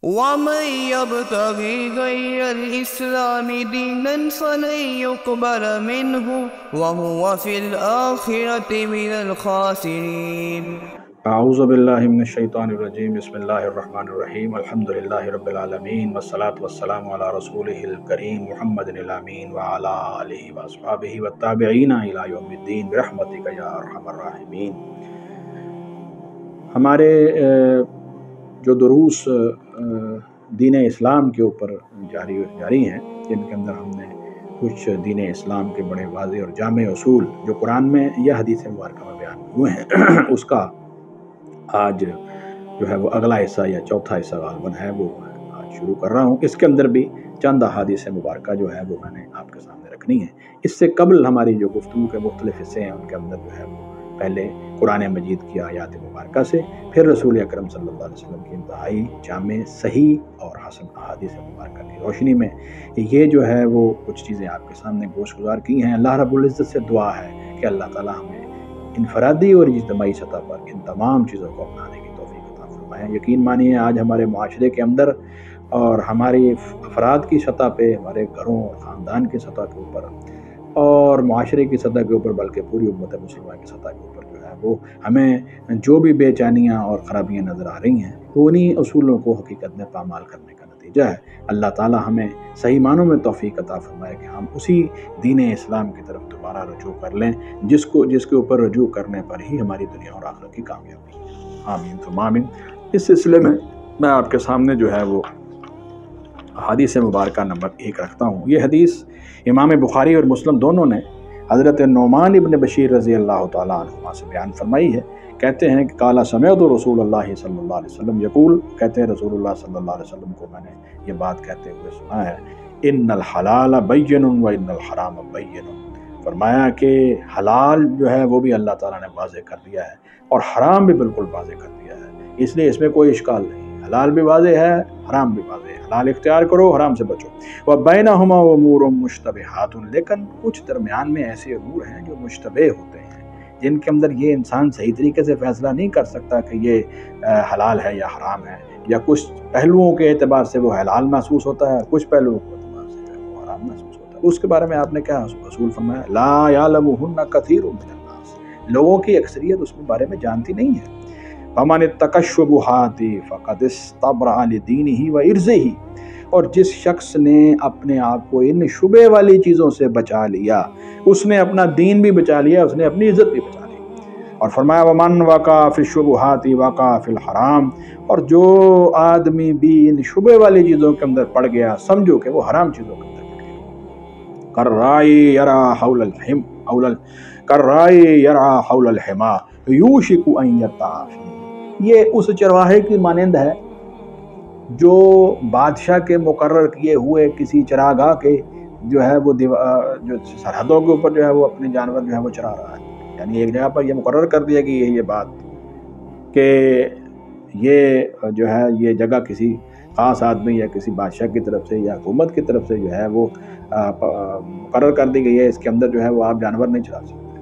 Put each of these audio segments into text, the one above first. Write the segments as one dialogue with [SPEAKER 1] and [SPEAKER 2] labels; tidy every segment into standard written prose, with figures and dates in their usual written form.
[SPEAKER 1] ومن يبتغي غير الإسلام دينا فلن يقبل منه وهو في الآخرة من الخاسرين.
[SPEAKER 2] اعوذ باللہ من الشیطان الرجیم بسم اللہ الرحمن الرحیم الحمد للہ رب العالمین والصلاة والسلام علی رسولہ الکریم محمد الامین وعلی آلہ واصحابہ والتابعین الی یوم الدین برحمتک یا ارحم الراحمین۔ ہمارے جو دروس دین اسلام کے اوپر جاری ہیں، جن کے اندر ہم نے کچھ دین اسلام کے بڑے واضح اور جامع اصول جو قرآن میں یا حدیث مبارکہ میں بیان ہوئے ہیں اس کا آج جو ہے وہ اگلا حصہ یا چوتھا حصہ غالباً ہے وہ آج شروع کر رہا ہوں۔ اس کے اندر بھی چند احادیث مبارکہ جو ہے وہ میں نے آپ کے سامنے رکھنی ہے۔ اس سے قبل ہماری جو گفتگو کے مختلف حصے ہیں ان کے اندر جو ہے وہ پہلے قرآن مجید کی آیات مبارکہ سے، پھر رسول اکرم صلی اللہ علیہ وسلم کی انتہائی جامع صحیح اور حسن احادیث مبارکہ کی روشنی میں یہ جو ہے وہ کچھ چیزیں آپ کے سامنے گوش گزار کی ہیں۔ اللہ رب العزت سے دعا ہے کہ اللہ تعالی ہمیں انفرادی اور اجتماعی سطح پر ان تمام چیزوں کو اپنانے کی توفیق عطا فرمائے۔ یقین مانیے آج ہمارے معاشرے کے اندر اور ہماری افراد کی سطح پہ، ہمارے گھروں اور خاندان کی سطح کے اوپر اور معاشرے کی سطح کے اوپر، بلکہ پوری امت مسلمہ کی سطح کے اوپر جو ہے وہ ہمیں جو بھی بے چینیاں اور خرابیاں نظر آ رہی ہیں وہ انہی اصولوں کو حقیقت میں پامال کرنے کا نتیجہ ہے۔ اللہ تعالی ہمیں صحیح معنوں میں توفیق عطا فرمائے کہ ہم اسی دین اسلام کی طرف دوبارہ رجوع کر لیں جس کے اوپر رجوع کرنے پر ہی ہماری دنیا اور آخرت کی کامیابی ہے۔ آمین ثم آمین۔ اس سلسلے میں آپ کے سامنے جو ہے وہ حدیث مبارکہ نمبر 1 رکھتا ہوں۔ یہ حدیث امام بخاری اور مسلم دونوں نے حضرت نعمان ابن بشیر رضی اللہ تعالیٰ عنہما سے بیان فرمائی ہے۔ کہتے ہیں کہ قال سمعت رسول اللہ صلی اللہ علیہ وسلم یقول، کہتے ہیں رسول اللہ صلی اللہ علیہ وسلم کو میں نے یہ بات کہتے ہوئے سنا ہے، ان الحلال بین و ان الحرام بین، فرمایا کہ حلال جو ہے وہ بھی اللہ تعالیٰ نے واضح کر دیا ہے اور حرام بھی بالکل واضح کر دیا ہے، اس لیے اس میں کوئی اشکال نہیں، حلال بھی واضح ہے، حرام بھی واضح ہے، حلال اختیار کرو، حرام سے بچو۔ وَبَيْنَهُمَا أُمُورٌ مُشْتَبِهَاتٌ، لیکن کچھ درمیان میں ایسے امور ہیں جو مشتبہ ہوتے ہیں، جن کے اندر یہ انسان صحیح طریقے سے فیصلہ نہیں کر سکتا کہ یہ حلال ہے یا حرام ہے، یا کچھ پہلوؤں کے اعتبار سے وہ حلال محسوس ہوتا ہے، کچھ پہلوؤں کے اعتبار سے وہ حرام محسوس ہوتا ہے۔ اس کے بارے میں آپ نے کیا اصول فرمایا؟ لا يعلمهن كثير من الناس، لوگوں کی اکثریت اس کے بارے میں جانتی نہیں ہے۔ فَمَنِ اتَّقَى الشُّبُهَاتِ فَقَدِ اسْتَبْرَأَ لِدِينِهِ وَعِرْضِهِ، اور جس شخص نے اپنے آپ کو ان شبے والی چیزوں سے بچا لیا، اس نے اپنا دین بھی بچا لیا، اس نے اپنی عزت بھی بچا لی۔ اور فرمایا وَمَنْ وَقَعَ فِي الشُّبُهَاتِ وَقَعَ فِي الْحَرَامِ، اور جو آدمی بھی ان شبے والی چیزوں کے اندر پڑ گیا، سمجھو کہ وہ حرام چیزوں کے اندر پڑ گیا۔ کَالرَّاعِي يَرْعَىٰ حَوْلَ الْحِمَىٰ يُوشِكُ أَن يَرْتَعَىٰ فِيهِ، یہ اس چرواہے کی مانند ہے جو بادشاہ کے مقرر کیے ہوئے کسی چراگاہ کے جو ہے وہ جو سرحدوں کے اوپر جو ہے وہ اپنے جانور جو ہے وہ چرا رہا ہے، یعنی ایک جگہ پر یہ مقرر کر دیا کہ یہ بات کہ یہ جو ہے یہ جگہ کسی خاص آدمی یا کسی بادشاہ کی طرف سے یا حکومت کی طرف سے جو ہے وہ مقرر کر دی گئی ہے، اس کے اندر جو ہے وہ آپ جانور نہیں چرا سکتے،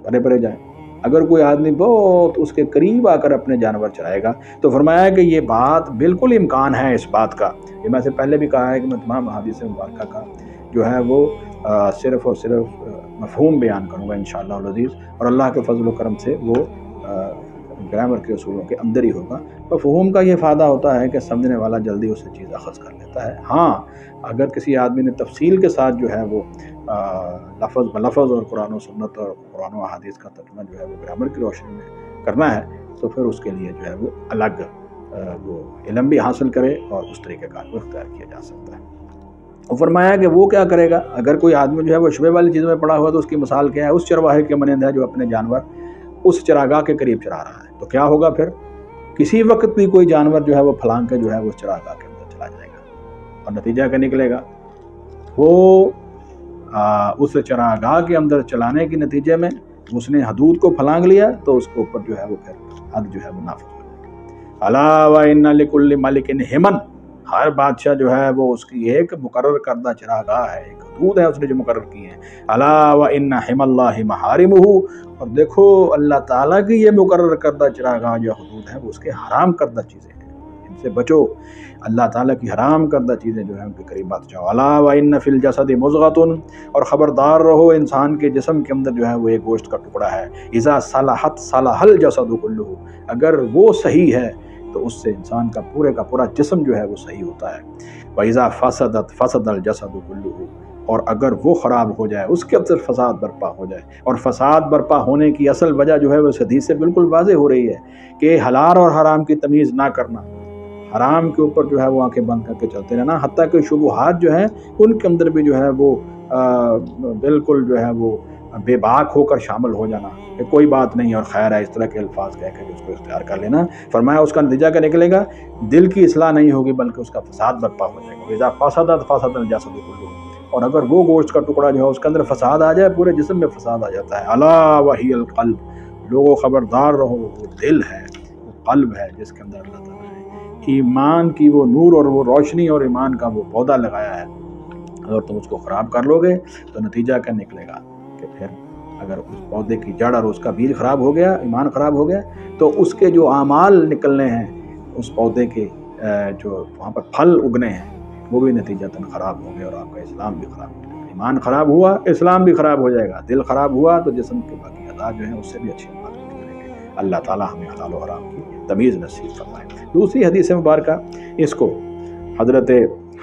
[SPEAKER 2] پرے پرے جائیں۔ اگر کوئی آدمی بہت اس کے قریب آ کر اپنے جانور چرائے گا تو فرمایا کہ یہ بات بالکل امکان ہے اس بات کا، یہ میں سے پہلے بھی کہا ہے کہ میں تمام حدیث مبارکہ کا جو ہے وہ صرف اور صرف مفہوم بیان کروں گا انشاءاللہ العزیز، اور اللہ کے فضل و کرم سے وہ گرامر کے اصولوں کے اندر ہی ہوگا۔ مفہوم کا یہ فائدہ ہوتا ہے کہ سمجھنے والا جلدی اسے چیز اخذ کر لیتا ہے۔ ہاں اگر کسی آدمی نے تفصیل کے ساتھ جو ہے وہ لفظ بلفظ اور قرآن و سنت اور قرآن و احادیث کا ترجمہ جو ہے وہ گرامر کی روشنی میں کرنا ہے تو پھر اس کے لیے جو ہے وہ الگ وہ علم بھی حاصل کرے اور اس طریقہ کار کو اختیار کیا جا سکتا ہے۔ اور فرمایا کہ وہ کیا کرے گا اگر کوئی آدمی جو ہے وہ شبے والی چیزوں میں پڑا ہوا تو اس کی مثال کیا ہے؟ اس چرواہے کے مانند ہے جو اپنے جانور اس چراگاہ کے قریب چرا رہا ہے۔ تو کیا ہوگا پھر؟ کسی وقت بھی کوئی جانور جو ہے وہ پھلانگ کے جو ہے وہ چراگاہ کے اندر چلا جائے گا، اور نتیجہ کیا نکلے گا؟ وہ اس چراگاہ کے اندر چلانے کے نتیجے میں اس نے حدود کو پھلانگ لیا تو اس کے اوپر جو ہے وہ پھر حد جو ہے وہ نافذ ہو جائے گی۔ الا وان لکل ملک حمن، ہر بادشاہ جو ہے وہ اس کی ایک مقرر کردہ چراگاہ ہے، ایک حدود ہے اس نے جو مقرر کی ہیں۔ الا وان حم اللہ محارمہ، اور دیکھو اللہ تعالیٰ کی یہ مقرر کردہ چراگاہ جو حدود ہے وہ اس کے حرام کردہ چیزیں ہیں، ان ان سے بچو، اللہ تعالیٰ کی حرام کردہ چیزیں جو ہیں ان کے قریب مت جاؤ۔ الا وان فی الجسد مضغۃ، اور خبردار رہو انسان کے جسم کے اندر جو ہے وہ ایک گوشت کا ٹکڑا ہے، اذا صلحت صلح الجسد کلہ، اگر وہ صحیح ہے تو اس سے انسان کا پورے کا پورا جسم جو ہے وہ صحیح ہوتا ہے، وَإِذَا فَسَدَتْ فَسَدَ الْجَسَدُ كُلُّهُ، اور اگر وہ خراب ہو جائے، اس کے اندر فساد برپا ہو جائے، اور فساد برپا ہونے کی اصل وجہ جو ہے وہ اس حدیث سے بالکل واضح ہو رہی ہے کہ حلال اور حرام کی تمیز نہ کرنا، حرام کے اوپر جو ہے وہ آنکھیں بند کر کے چلتے رہنا، حتیٰ کہ شبہات جو ہیں ان کے اندر بھی جو ہے وہ بالکل جو ہے وہ بے باک ہو کر شامل ہو جانا کہ کوئی بات نہیں اور خیر ہے، اس طرح کے الفاظ کہہ کر اس کو اختیار کر لینا۔ فرمایا اس کا نتیجہ کیا نکلے گا؟ دل کی اصلاح نہیں ہوگی بلکہ اس کا فساد برپا ہو جائے گا۔ اذا فسدت فسد الجسد كله، اور اگر وہ گوشت کا ٹکڑا جو ہے اس کے اندر فساد آ جائے، پورے جسم میں فساد آ جاتا ہے۔ الا وہی القلب، لوگوں خبردار رہو، وہ دل ہے، وہ قلب ہے جس کے اندر اللہ تعالیٰ نے ایمان کی وہ نور اور وہ روشنی اور ایمان کا وہ پودا لگایا ہے۔ اگر تم اس کو خراب کر لو گے تو نتیجہ کیا نکلے گا کہ پھر اگر اس پودے کی جڑ اور اس کا بیج خراب ہو گیا، ایمان خراب ہو گیا، تو اس کے جو اعمال نکلنے ہیں، اس پودے کے جو وہاں پر پھل اگنے ہیں، وہ بھی نتیجتاً خراب ہوں گے، اور آپ کا اسلام بھی خراب ہو جائے گا۔ ایمان خراب ہوا، اسلام بھی خراب ہو جائے گا، دل خراب ہوا تو جسم کے باقی اعضاء جو ہیں اس سے بھی اچھی بات کریں گے۔ اللہ تعالیٰ ہمیں حلال و حرام کی تمیز نصیب فرمائے۔ دوسری حدیث مبارکہ، اس کو حضرت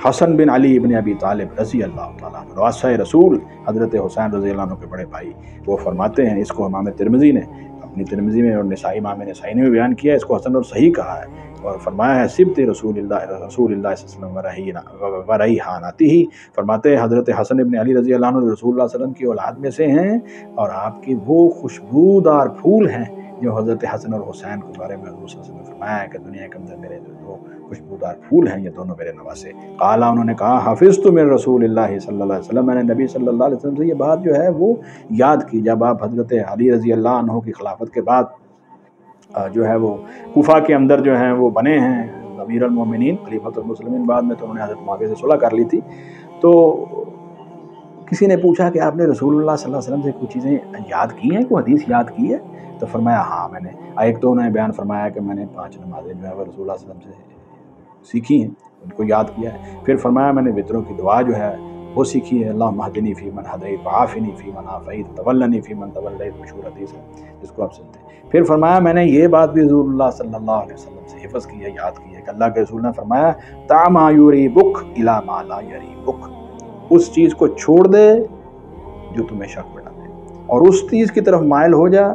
[SPEAKER 2] حسن بن علی بن ابی طالب رضی اللہ تعالیٰ عنہ، واسطہ رسول حضرت حسین رضی اللہ عنہ کے بڑے بھائی، وہ فرماتے ہیں، اس کو امام ترمذی نے اپنی ترمذی میں اور نسائی امام نسائی نے بھی بیان کیا، اس کو حسن اور صحیح کہا ہے، اور فرمایا ہے سبت رسول اللہ صلی اللہ علیہ وسلم وریحانتی ہی، فرماتے ہیں حضرت حسن بن علی رضی اللہ عنہ رسول اللہ صلی اللہ علیہ وسلم کی اولاد میں سے ہیں، اور آپ کے وہ خوشبودار پھول ہیں جو حضرت حسن اور حسین کے بارے میں حضور صلی اللہ علیہ وسلم نے فرمایا ہے کہ دنیا کے اندر میرے جو خوشبودار پھول ہیں یہ دونوں میرے نواسے۔ قالا، انہوں نے کہا، حفظت من رسول اللہ صلی اللہ علیہ وسلم، میں نے نبی صلی اللہ علیہ وسلم سے یہ بات جو ہے وہ یاد کی، جب آپ حضرت علی رضی اللہ عنہ کی خلافت کے بعد جو ہے وہ کوفہ کے اندر جو ہیں وہ بنے ہیں امیر المومنین خلیفۃ المسلمین، بعد میں تو انہوں نے حضرت معاویہ سے صلح کر لی تھی۔ تو کسی نے پوچھا کہ آپ نے رسول اللہ صلی اللہ علیہ وسلم سے کچھ چیزیں یاد کی ہیں، کوئی حدیث یاد کی ہے؟ تو فرمایا ہاں میں نے، ایک تو انہوں نے بیان فرمایا کہ میں نے 5 نمازیں جو ہے وہ رسول اللہ صلی اللہ علیہ وسلم سے سیکھی ہیں، ان کو یاد کیا ہے۔ پھر فرمایا میں نے وطروں کی دعا جو ہے وہ سیکھی ہے، اللہم اہدنی فی من ہدیت وعافنی فی من عافیت تولنی فی من تولیت، مشہور حدیث ہے جس کو آپ سنتے ہیں۔ پھر فرمایا میں نے یہ بات بھی رسول اللہ صلی اللہ علیہ وسلم سے حفظ کی ہے، یاد کی ہے کہ اللہ کے رسول نے فرمایا دع ما یریبک الی ما لا یریبک، اس چیز کو چھوڑ دے جو تمہیں شک میں ڈالے، اور اس چیز کی طرف مائل ہو جا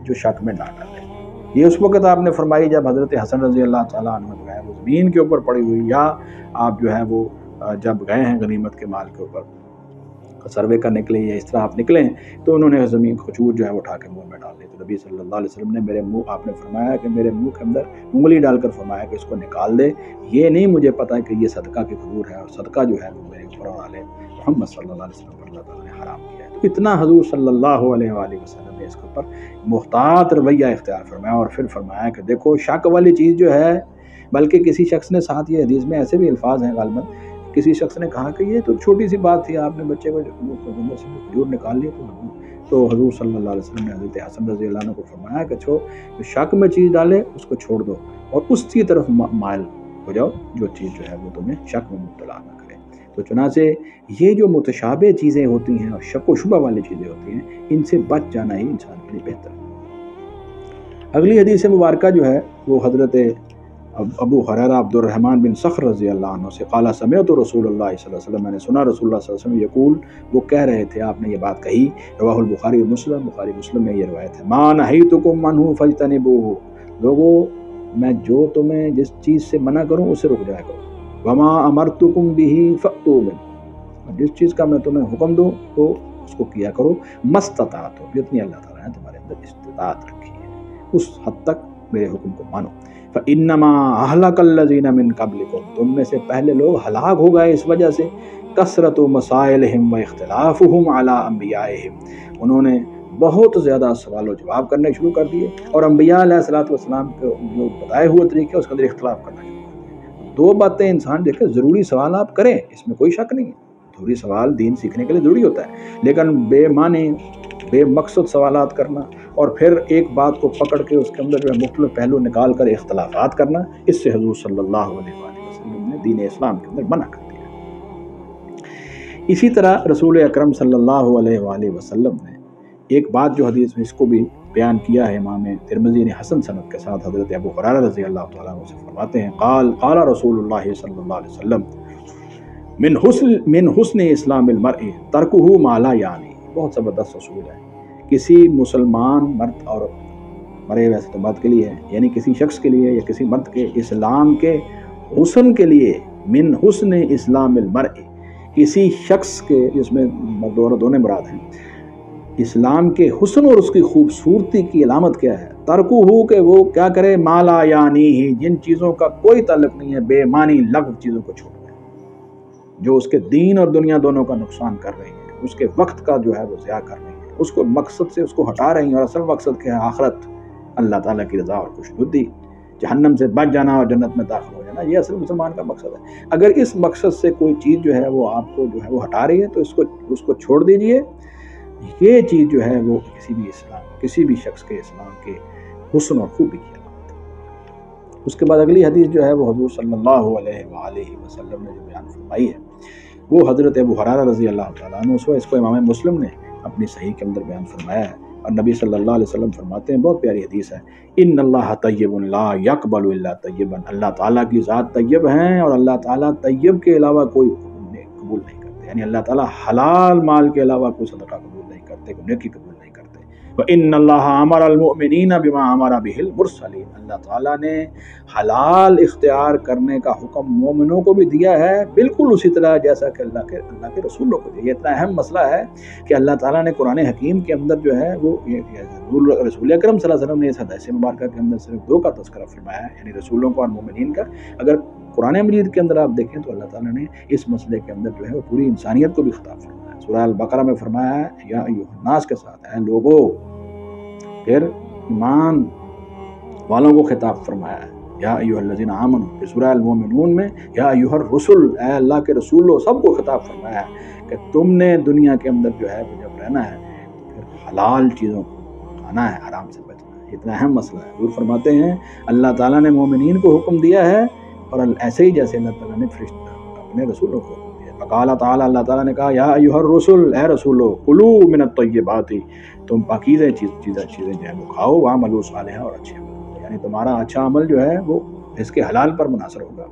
[SPEAKER 2] جو شک میں نہ ڈالے۔ یہ اس وقت آپ نے فرمائی جب حضرت حسن رضی اللہ تعالیٰ عنہ جو ہے وہ زمین کے اوپر پڑی ہوئی، یا آپ جو ہے وہ جب گئے ہیں غنیمت کے مال کے اوپر سروے کرنے کے لیے، یا اس طرح آپ نکلے ہیں، تو انہوں نے زمین کھجور جو ہے اٹھا کے منہ میں ڈال دی، تو نبی صلی اللہ علیہ وسلم نے میرے منہ، آپ نے فرمایا کہ میرے منہ کے اندر انگلی ڈال کر فرمایا کہ اس کو نکال دے، یہ نہیں مجھے پتا کہ یہ صدقہ کی کھجور ہے، اور صدقہ جو ہے وہ میرے اوپر اور آل محمد صلی اللہ علیہ وسلم پر اللہ تعالیٰ نے حرام کیا ہے۔ تو اتنا حضور صلی اللہ علیہ وآلہ وسلم نے اس کے اوپر محتاط رویہ اختیار فرمایا، اور پھر فرمایا کہ دیکھو شک والی چیز جو ہے، بلکہ کسی شخص نے ساتھ، یہ حدیث میں ایسے بھی الفاظ ہیں غالباً، کسی شخص نے کہا کہ یہ تو چھوٹی سی بات تھی، آپ نے بچے کو کھجور نکال لی، تو حضور صلی اللہ علیہ وسلم نے حضرت حسن رضی اللہ عنہ کو فرمایا کہ جو شک میں چیز ڈالے اس کو چھوڑ دو، اور اس کی طرف مائل ہو جاؤ جو چیز جو ہے وہ تمہیں شک میں مبتلا نہ کرے۔ تو چنانچہ یہ جو متشابہ چیزیں ہوتی ہیں اور شک و شبہ والی چیزیں ہوتی ہیں، ان سے بچ جانا ہی انسان کے لیے بہتر ہے۔ اگلی حدیث مبارکہ جو ہے وہ حضرت ابو ہریرہ عبد الرحمن بن صخر رضی اللہ عنہ سے، قال سمعت رسول اللہ صلی اللہ علیہ وسلم، میں نے سنا رسول اللہ صلی اللہ علیہ وسلم یقول، وہ کہہ رہے تھے، آپ نے یہ بات کہی، رواہ البخاری ومسلم، بخاری مسلم میں یہ روایت ہے، ما نہیتکم عنہ فاجتنبوہ، لوگوں میں جو تمہیں جس چیز سے منع کروں اسے رک جایا کرو، وما امرتکم بہ فأتوا منہ، جس چیز کا میں تمہیں حکم دوں تو اس کو کیا کرو، مستطاعت، جتنی اللہ تعالیٰ نے تمہارے اندر استطاعت رکھی ہے اس حد تک میرے حکم کو مانو۔ فَإِنَّمَا أَهْلَكَ الَّذِينَ مِن قَبْلِكُمْ، تم میں سے پہلے لوگ ہلاک ہو گئے اس وجہ سے، کثرت مسائلہم واختلافہم علی انبیائہم، انہوں نے بہت زیادہ سوال و جواب کرنے شروع کر دیے، اور انبیاء علیہ السلام کے جو بتائے ہوئے طریقے اس کے اندر اختلاف کرنا شروع کر دیا۔ دو باتیں انسان دیکھیں، ضروری سوال آپ کریں، اس میں کوئی شک نہیں ہے، ضروری سوال دین سیکھنے کے لیے ضروری ہوتا ہے، لیکن بے معنی بے مقصد سوالات کرنا اور پھر ایک بات کو پکڑ کے اس کے اندر جو ہے مختلف پہلو نکال کر اختلافات کرنا، اس سے حضور صلی اللہ علیہ وآلہ وسلم نے دین اسلام کے اندر منع کر دیا۔ اسی طرح رسول اکرم صلی اللہ علیہ وآلہ وسلم نے ایک بات جو حدیث میں اس کو بھی بیان کیا ہے، امام ترمذی نے حسن سند کے ساتھ حضرت ابو ہریرہ رضی اللہ تعالیٰ عنہ سے فرماتے ہیں، قال رسول اللہ صلی اللہ علیہ وسلم من حسن اسلام المرء ترکہ ما لا یعنی۔ بہت زبردست اصول ہے، کسی مسلمان مرد اور مرے ویسے تو مرد کے لیے ہے، یعنی کسی شخص کے لیے یا کسی مرد کے اسلام کے حسن کے لیے، من حسن اسلام المرء، کسی شخص کے، جس میں دونوں مراد ہیں، اسلام کے حسن اور اس کی خوبصورتی کی علامت کیا ہے؟ ترکو ہو، کہ وہ کیا کرے، مالا یعنی ہی، جن چیزوں کا کوئی تعلق نہیں ہے، بے معنی لغو چیزوں کو چھوڑ دیں، جو اس کے دین اور دنیا دونوں کا نقصان کر رہی ہیں، اس کے وقت کا جو ہے وہ ضیاع کر رہی ہیں، اس کو مقصد سے اس کو ہٹا رہی ہیں، اور اصل مقصد کیا ہے؟ آخرت، اللہ تعالیٰ کی رضا اور خوشنودی، جہنم سے بچ جانا اور جنت میں داخل ہو جانا، یہ اصل مسلمان کا مقصد ہے۔ اگر اس مقصد سے کوئی چیز جو ہے وہ آپ کو جو ہے وہ ہٹا رہی ہے تو اس کو چھوڑ دیجئے۔ یہ چیز جو ہے وہ کسی بھی شخص کے اسلام کے حسن اور خوبی کی علامت ہے۔ اس کے بعد اگلی حدیث جو ہے وہ حضور صلی اللہ علیہ وآلہ وسلم نے جو بیان فرمائی ہے وہ حضرت ابو ہریرہ رضی اللہ تعالیٰ عنہ سے، اس کو امام مسلم نے اپنی صحیح کے اندر بیان فرمایا ہے، اور نبی صلی اللہ علیہ وسلم فرماتے ہیں، بہت پیاری حدیث ہے، ان اللہ طیب لا یقبل الا طیبا، اللہ تعالیٰ کی ذات طیب ہیں اور اللہ تعالیٰ طیب کے علاوہ کوئی قبول نہیں کرتے، یعنی اللہ تعالیٰ حلال مال کے علاوہ کوئی صدقہ قبول نہیں کرتے، کوئی نیکی قبول نہیں کرتے۔ وَإِنَّ اللَّهَ أَمَرَ الْمُؤْمِنِينَ بِمَا أَمَرَ بِهِ الْمُرْسَلِينَ، اللہ تعالیٰ نے حلال اختیار کرنے کا حکم مومنوں کو بھی دیا ہے، بالکل اسی طرح جیسا کہ اللہ کے رسولوں کو دیا۔ یہ اتنا اہم مسئلہ ہے کہ اللہ تعالیٰ نے قرآن حکیم کے اندر جو ہے وہ رسول اکرم صلی اللہ علیہ وسلم نے اس حدیث مبارکہ کے اندر صرف دو کا تذکرہ فرمایا ہے، یعنی رسولوں کو اور مومنین کا۔ اگر قرآن مجید کے اندر آپ دیکھیں تو اللہ تعالیٰ نے اس مسئلے کے اندر جو ہے وہ پوری انسانیت کو بھی خطاب فرمایا ہے۔ سورہ البقرہ میں فرمایا ہے یا ایھا الناس کے ساتھ ہے لوگوں، پھر ایمان والوں کو خطاب فرمایا ہے یا ایھا الذین آمنوا، پھر سورہ المومنون میں یا ایھا الرسل، اے اللہ کے رسولو، سب کو خطاب فرمایا ہے کہ تم نے دنیا کے اندر جو ہے جب رہنا ہے پھر حلال چیزوں کو کھانا ہے، حرام سے بچنا ہے۔ اتنا اہم مسئلہ ہے۔ حضور فرماتے ہیں اللہ تعالیٰ نے مومنین کو حکم دیا ہے، اور ایسے ہی جیسے اللہ تعالیٰ نے اپنے رسولوں کو حکم دیا۔ فقال تعالیٰ، اللہ تعالیٰ نے کہا یا ایھا الرسل، اے رسولو، کلوا من الطیبات، تم پاکیزہ چیزیں جو ہے وہ کھاؤ، واعملوا صالحا، اور اچھے عمل، یعنی تمہارا اچھا عمل جو ہے وہ اس کے حلال پر منحصر ہوگا۔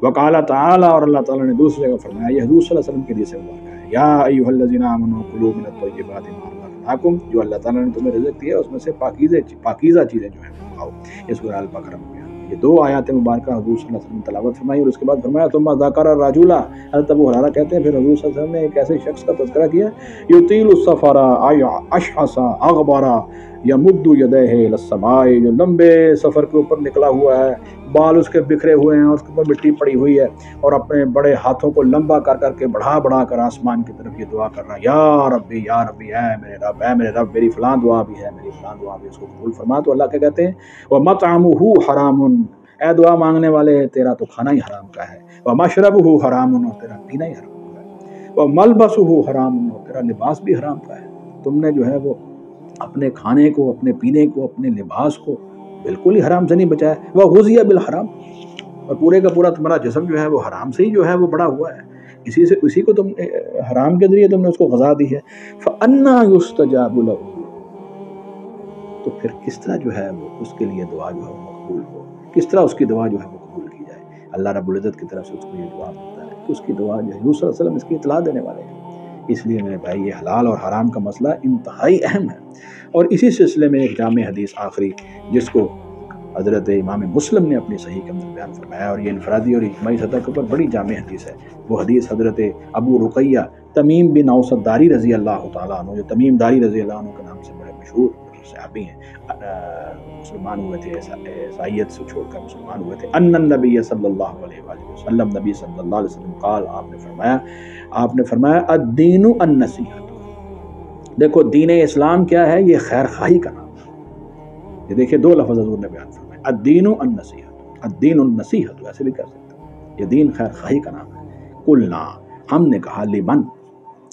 [SPEAKER 2] وقال تعالیٰ، اور اللہ تعالیٰ نے دوسری جگہ فرمایا، یہ حضور صلی اللہ علیہ وسلم کے حدیث مبارکہ ہے، یا ایھا الذین آمنوا کلوا من الطیبات ما رزقناکم، جو اللہ تعالیٰ نے تمہیں رزق دیا اس میں سے پاکیزہ چیزیں جو ہیں وہ کھاؤ۔ یہ سورہ البقرہ میں یہ دو آیات مبارکہ حضور صلی اللہ علیہ وسلم نے تلاوت فرمائی، اور اس کے بعد فرمایا ثم ذکر الرجل، حضرت ابو ہریرہ کہتے ہیں پھر حضور صلی اللہ علیہ وسلم نے ایک ایسے شخص کا تذکرہ کیا، یطیل السفر اشعث اغبر یمد یدیہ الی السماء، جو لمبے سفر کے اوپر نکلا ہوا ہے، بال اس کے بکھرے ہوئے ہیں اور اس کے اوپر مٹی پڑی ہوئی ہے، اور اپنے بڑے ہاتھوں کو لمبا کر کے بڑھا کر آسمان کی طرف یہ دعا کر رہا ہے، یا ربی اے میرے رب، میری فلاں دعا بھی ہے، میری فلاں دعا بھی، اس کو قبول فرما۔ تو اللہ کیا کہتے ہیں، وَمَطْعَمُهُ حَرَامٌ، اے دعا مانگنے والے تیرا تو کھانا ہی حرام کا ہے، وَمَشْرَبُهُ حَرَامٌ، اور تیرا پینا ہی حرام کا ہے، وَمَلْبَسُهُ حَرَامٌ، اور تیرا لباس بھی حرام کا ہے۔ تم نے جو ہے وہ اپنے کھانے کو، اپنے پینے کو، اپنے لباس کو بالکل ہی حرام سے نہیں بچایا، وَغُذِيَ بِالْحَرَام، اور پورے کا پورا تمہارا جسم جو ہے وہ حرام سے ہی جو ہے وہ بڑا ہوا ہے، اسی کو تم حرام کے ذریعے تم نے اس کو غذا دی ہے۔ فَأَنَّىٰ يُسْتَجَابُ لَهُ، تو پھر کس طرح جو ہے وہ اس کے لیے دعا جو ہے وہ مقبول ہو، کس طرح اس کی دعا جو ہے وہ قبول کی جائے۔ اللہ رب العزت کی طرف سے اس کو یہ دعا ملتا ہے کہ اس کی دعا جو ہے حضور صلی اللہ علیہ وسلم اس کی اطلاع دینے والے ہیں۔ اس لیے میرے بھائی یہ حلال اور حرام کا مسئلہ انتہائی اہم ہے، اور اسی سلسلے میں ایک جامع حدیث آخری جس کو حضرت امام مسلم نے اپنی صحیح کے اندر بیان فرمایا، اور یہ انفرادی اور اجتماعی سطح کے اوپر بڑی جامع حدیث ہے، وہ حدیث حضرت ابو رقیہ تمیم بن اوس الداری رضی اللہ تعالیٰ عنہ، جو تمیم داری رضی اللہ عنہ کے نام سے بڑے مشہور صحابی ہیں، مسلمان ہوئے تھے، عیسائیت سے چھوڑ کر مسلمان ہوئے تھے، ان النبی صلی اللہ علیہ وآلہ وسلم، نبی صلی اللہ علیہ وسلم قال، آپ نے فرمایا الدین النصیحۃ، دیکھو دین اسلام کیا ہے، یہ خیر خواہی کا نام ہے۔ یہ دیکھیں دو لفظ حضور نے بیان فرمایا، الدین النصیحۃ، الدین النصیحۃ، ایسے بھی کر سکتے ہیں، یہ دین خیر خواہی کا نام ہے۔ قلنا، ہم نے کہا، لمن،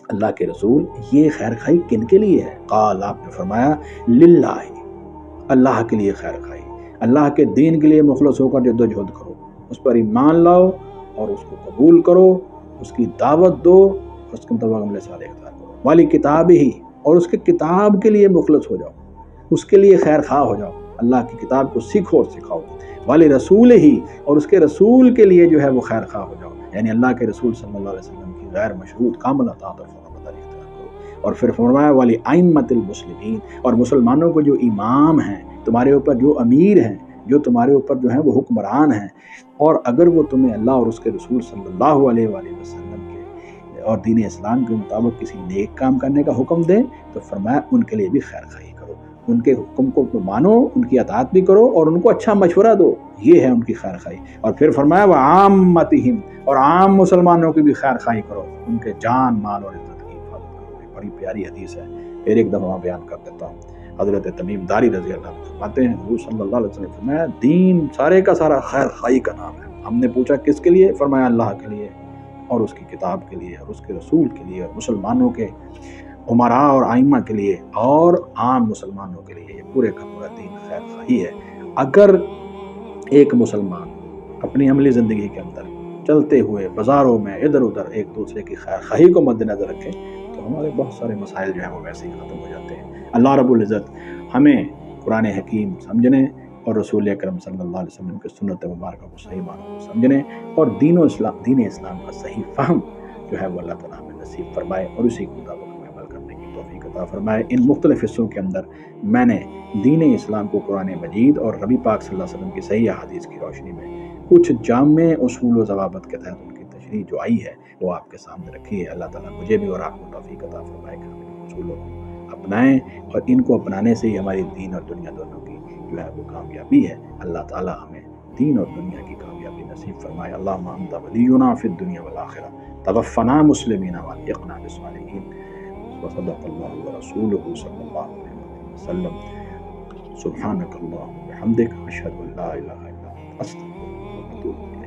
[SPEAKER 2] اللہ کے رسول یہ خیر خواہی کن کے لیے ہے؟ قال آپ نے فرمایا للہ، اللہ کے لیے خیر خواہی، اللہ کے دین کے لیے مخلص ہو کر جدوجہد کرو، اس پر ایمان لاؤ اور اس کو قبول کرو، اس کی دعوت دو، اس کے مطابق عمل صالح اختیار کرو، والی کتاب ہی، اور اس کے کتاب کے لیے مخلص ہو جاؤ، اس کے لیے خیر خواہ ہو جاؤ، اللہ کی کتاب کو سیکھو اور سکھاؤ، والی رسول ہی، اور اس کے رسول کے لیے جو ہے وہ خیر خواہ ہو جاؤ، یعنی اللہ کے رسول صلی اللہ علیہ وسلم کی غیر مشروط کامل اطاعت اور فرمانبرداری اختیار کرو۔ اور پھر فرمایا والی ائمۃ المسلمین، اور مسلمانوں کو جو امام ہیں، تمہارے اوپر جو امیر ہیں، جو تمہارے اوپر جو ہیں وہ حکمران ہیں، اور اگر وہ تمہیں اللہ اور اس کے رسول صلی اللہ علیہ وآلہ وسلم کے اور دین اسلام کے مطابق کسی نیک کام کرنے کا حکم دیں تو فرمایا ان کے لیے بھی خیر خواہی کرو، ان کے حکم کو مانو، ان کی اطاعت بھی کرو اور ان کو اچھا مشورہ دو، یہ ہے ان کی خیر خواہی۔ اور پھر فرمایا وعامتہم، اور عام مسلمانوں کی بھی خیر خواہی کرو، ان کے جان مال اور عزت کی حفاظت کرو۔ یہ بڑی پیاری حدیث ہے، پھر ایک دفعہ بیان کر دیتا ہوں۔ حضرت تمیم داری رضی اللہ عنہ فرماتے ہیں حضور صلی اللہ علیہ وسلم فرمایا دین سارے کا سارا خیر خواہی کا نام ہے۔ ہم نے پوچھا کس کے لیے؟ فرمایا اللہ کے لیے اور اس کی کتاب کے لیے اور اس کے رسول کے لیے اور مسلمانوں کے عمراء اور ائمہ کے لیے اور عام مسلمانوں کے لیے، یہ پورے کا پورا دین خیر خواہی ہے۔ اگر ایک مسلمان اپنی عملی زندگی کے اندر چلتے ہوئے بازاروں میں ادھر ادھر ایک دوسرے کی خیر خواہی کو مد نظر رکھے تو ہمارے بہت سارے مسائل جو ہیں وہ ویسے ہی ختم ہو جاتے ہیں۔ اللہ رب العزت ہمیں قرآن حکیم سمجھنے اور رسول اکرم صلی اللہ علیہ وسلم کی سنت مبارکہ کو صحیح معنوں میں سمجھنے اور دین اسلام کا صحیح فہم جو ہے وہ اللہ تعالیٰ ہمیں نصیب فرمائے اور اسی کے مطابق ہمیں عمل کرنے کی توفیق عطا فرمائے۔ ان مختلف حصوں کے اندر میں نے دین اسلام کو قرآن مجید اور نبی پاک صلی اللہ علیہ وسلم کی صحیح احادیث کی روشنی میں کچھ جامع اصول و ضوابط کے تحت ان کی تشریح جو آئی ہے وہ آپ کے سامنے رکھی ہے۔ اللہ تعالیٰ مجھے بھی اور آپ کو توفیق عطا فرمائے کہ ہم ان اصولوں کو اپنائیں اور ان کو اپنانے سے ہی ہماری دین اور دنیا دونوں کی جو ہے وہ کامیابی ہے۔ اللہ تعالیٰ ہمیں دین اور دنیا کی کامیابی نصیب فرمائے۔ اللہم انت ولینا فی الدنیا والآخرہ توفنا مسلمین والحقنا بالصالحین۔ وصدق اللہ ورسولہ صلی اللہ علیہ وسلم۔ سبحانک اللہم وبحمدک اشہد ان لا الہ الا انت استغفرک واتوب الیک۔